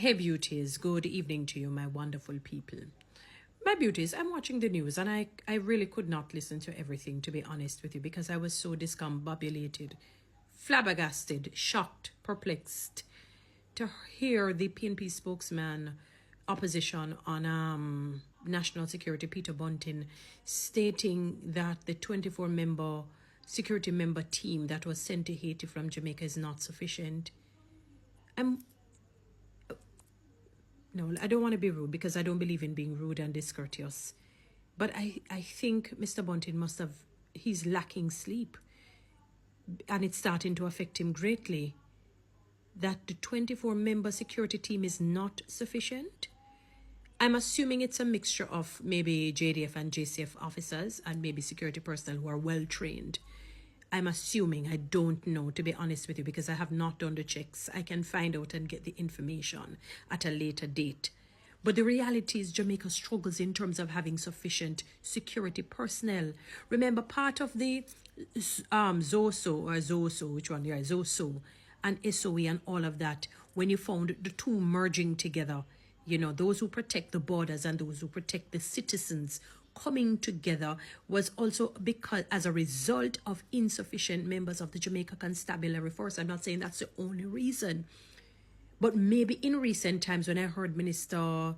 Hey beauties, good evening to you, my wonderful people. My beauties, I'm watching the news and I really could not listen to everything, to be honest with you, because I was so discombobulated, flabbergasted, shocked, perplexed to hear the PNP spokesman opposition on national security, Peter Bunting, stating that the 24-member security member team that was sent to Haiti from Jamaica is not sufficient. No, I don't want to be rude because I don't believe in being rude and discourteous. But I think Mr. Bunting he's lacking sleep. And it's starting to affect him greatly. That the 24-member security team is not sufficient. I'm assuming it's a mixture of maybe JDF and JCF officers and maybe security personnel who are well trained. I'm assuming, I don't know, to be honest with you, because I have not done the checks. I can find out and get the information at a later date. But the reality is Jamaica struggles in terms of having sufficient security personnel. Remember, part of the ZOSO, which one? Yeah, ZOSO and SOE and all of that, when you found the two merging together, you know, those who protect the borders and those who protect the citizens coming together was also because as a result of insufficient members of the Jamaica Constabulary Force. I'm not saying that's the only reason, but maybe in recent times when I heard Minister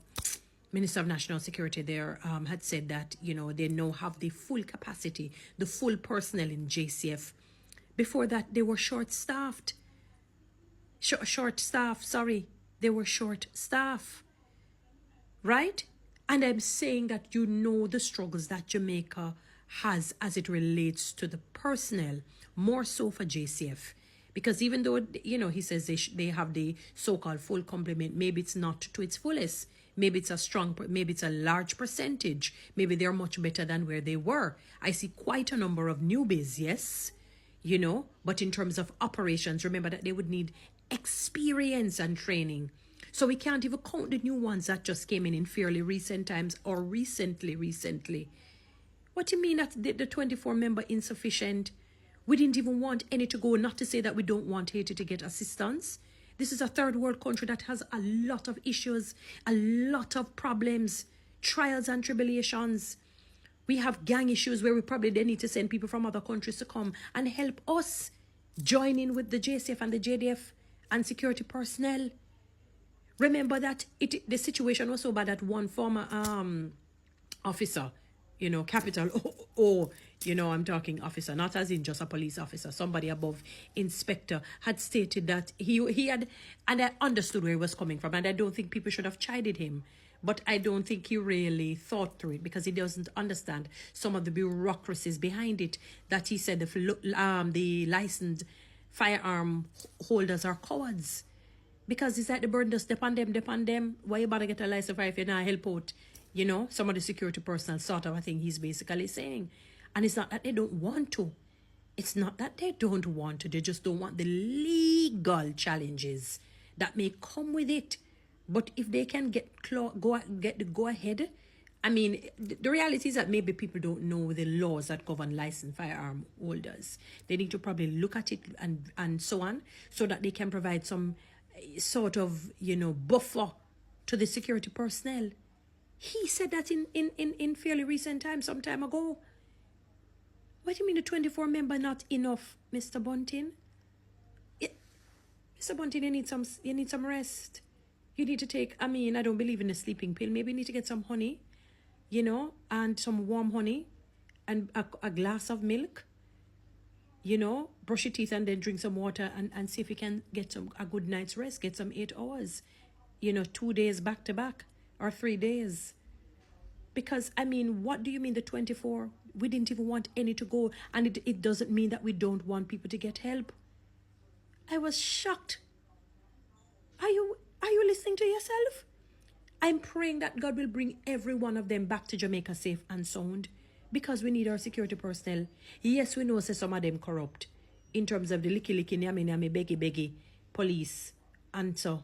of National Security there had said that, you know, they now have the full capacity, the full personnel in JCF. Before that, they were short-staffed. They were short-staffed. Right? And I'm saying that you know the struggles that Jamaica has as it relates to the personnel, more so for JCF. Because even though, you know, he says they have the so-called full complement, maybe it's not to its fullest. Maybe it's a large percentage. Maybe they're much better than where they were. I see quite a number of newbies, yes, you know, but in terms of operations, remember that they would need experience and training. So we can't even count the new ones that just came in fairly recent times or recently. What do you mean that the 24-member insufficient? We didn't even want any to go, not to say that we don't want Haiti to get assistance. This is a third world country that has a lot of issues, a lot of problems, trials and tribulations. We have gang issues where we probably then need to send people from other countries to come and help us join in with the JCF and the JDF and security personnel. Remember that the situation was so bad that one former officer, you know, capital you know, I'm talking officer, not as in just a police officer, somebody above inspector, had stated that he had, and I understood where he was coming from, and I don't think people should have chided him, but I don't think he really thought through it because he doesn't understand some of the bureaucracies behind it, that he said the licensed firearm holders are cowards. Because it's like the burden just depend them. Why you better get a license if you're not help out? You know, some of the security personnel sort of a thing he's basically saying. And it's not that they don't want to. It's not that they don't want to. They just don't want the legal challenges that may come with it. But if they can get the go ahead, I mean, the reality is that maybe people don't know the laws that govern licensed firearm holders. They need to probably look at it and so on, so that they can provide some sort of, you know, buffer to the security personnel. He said that in fairly recent time, some time ago. What do you mean the 24-member not enough, Mr. Bunting? Mr. Bunting, you need some rest. You need to take, I mean, I don't believe in a sleeping pill. Maybe you need to get some honey, you know, and some warm honey and a glass of milk. You know, brush your teeth and then drink some water and see if you can get a good night's rest. Get some 8 hours, you know, 2 days back to back or 3 days. Because, I mean, what do you mean the 24? We didn't even want any to go. And it doesn't mean that we don't want people to get help. I was shocked. Are you listening to yourself? I'm praying that God will bring every one of them back to Jamaica safe and sound. Because we need our security personnel. Yes, we know some of them corrupt in terms of the licky, nyami, beggy, police. And so,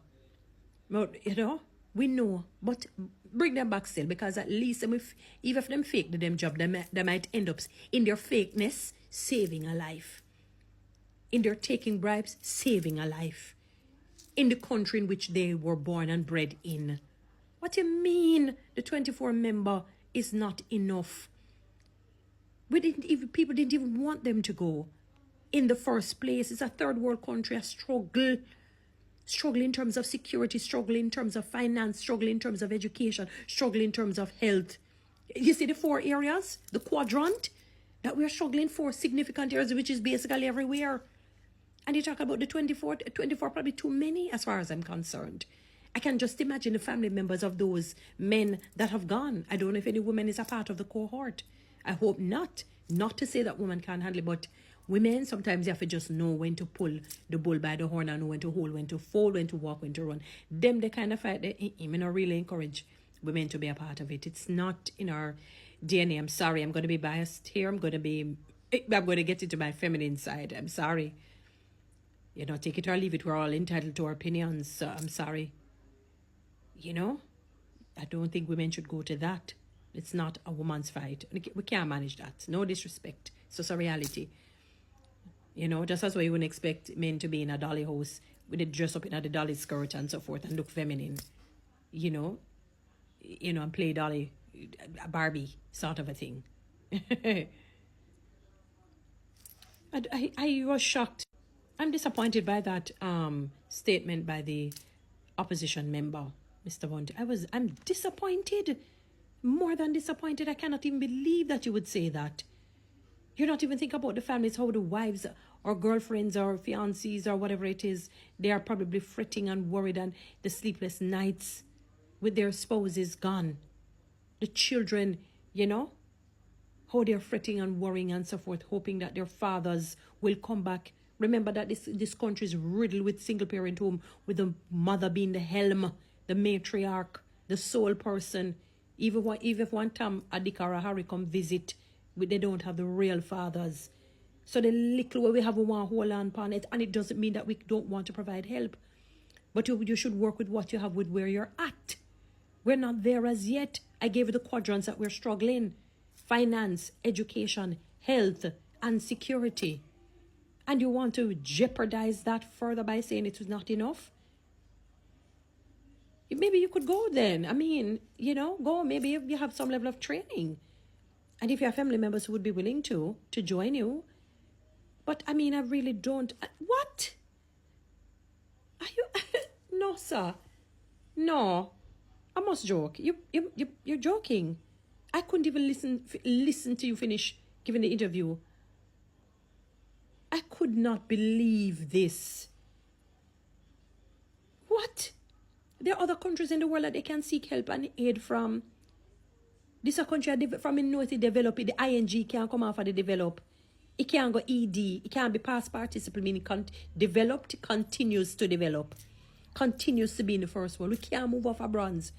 you know, we know. But bring them back still, because at least even if them fake them job, they might end up in their fakeness saving a life. In their taking bribes, saving a life. in the country in which they were born and bred in. What do you mean the 24 member is not enough? People didn't even want them to go in the first place. It's a third world country, a struggle in terms of security, struggle in terms of finance, struggle in terms of education, struggle in terms of health. You see the 4 areas, the quadrant that we're struggling for, significant areas, which is basically everywhere. And you talk about the 24 probably too many as far as I'm concerned. I can just imagine the family members of those men that have gone. I don't know if any woman is a part of the cohort. I hope not. Not to say that women can't handle it, but women, sometimes you have to just know when to pull the bull by the horn and know when to hold, when to fold, when to walk, when to run. Them, the kind of fight, they not really encourage women to be a part of it. It's not in our DNA. I'm sorry. I'm going to be biased here. I'm going to get into my feminine side. I'm sorry. You know, take it or leave it. We're all entitled to our opinions. So I'm sorry. You know, I don't think women should go to that. It's not a woman's fight. We can't manage that. No disrespect. It's just a reality. You know, just as why you wouldn't expect men to be in a dolly house with a dress up in a dolly skirt and so forth and look feminine. You know, and play dolly, a Barbie sort of a thing. I was shocked. I'm disappointed by that statement by the opposition member, Mr. Bunting. I'm disappointed. More than disappointed. I cannot even believe that you would say that. You're not even thinking about the families, how the wives or girlfriends or fiancés or whatever it is, they are probably fretting and worried, and the sleepless nights with their spouses gone. The children, you know, how they're fretting and worrying and so forth, hoping that their fathers will come back. Remember that this country is riddled with single-parent home, with the mother being the helm, the matriarch, the sole person. Even if one time a Dick or a Harry come visit, they don't have the real fathers. So the little way we have, we want to hold on upon it, and it doesn't mean that we don't want to provide help. But you should work with what you have, with where you're at. We're not there as yet. I gave you the quadrants that we're struggling. Finance, education, health, and security. And you want to jeopardize that further by saying it was not enough? Maybe you could go then. I mean, you know, go. Maybe you have some level of training. And if you have family members who would be willing to join you. But, I mean, I really don't. What? Are you? No, sir. No. I must joke. You're joking. I couldn't even listen to you finish giving the interview. I could not believe this. What? There are other countries in the world that they can seek help and aid from. This is a country from in north to develop it. The ing can't come after the develop. It can't go ed. It can't be past participle, meaning developed, continues to develop. Continues to be in the first world. We can't move off a bronze.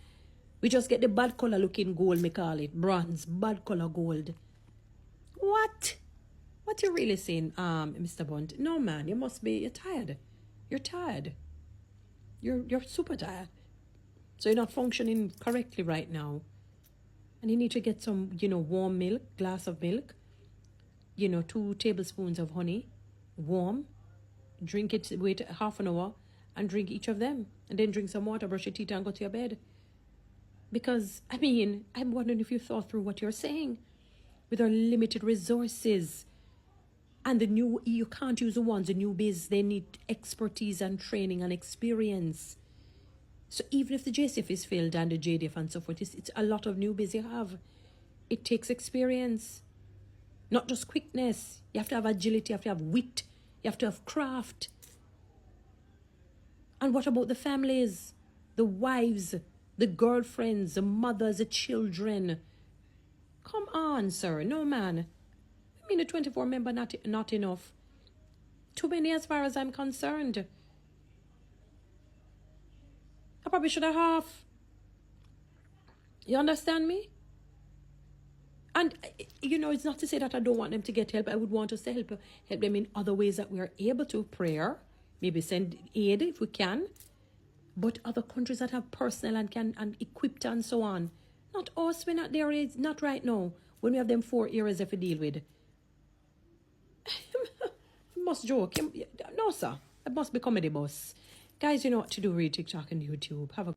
We just get the bad color looking gold, me call it. Bronze, bad color gold. What? What you really saying, Mr. Bunt? No, man, you're tired. You're tired. You're super tired. So you're not functioning correctly right now. And you need to get some, warm milk, glass of milk. 2 tablespoons of honey, warm. Drink it, wait half an hour, and drink each of them. And then drink some water, brush your teeth, and go to your bed. Because, I'm wondering if you thought through what you're saying. With our limited resources. And you can't use the newbies, they need expertise and training and experience. So even if the JCF is filled and the JDF and so forth, it's a lot of newbies you have. It takes experience, not just quickness. You have to have agility, you have to have wit, you have to have craft. And what about the families, the wives, the girlfriends, the mothers, the children? Come on, sir. No, man. The 24 member not enough. Too many as far as I'm concerned. I probably should have half. You understand me? And, it's not to say that I don't want them to get help. I would want us to help them in other ways that we are able to. Prayer, maybe send aid if we can. But other countries that have personnel and equipped and so on. Not us, we're not there, not right now. When we have them 4 areas that we deal with. You must joke. No, sir. It must be comedy, boss. Guys, you know what to do. Read TikTok and YouTube. Have a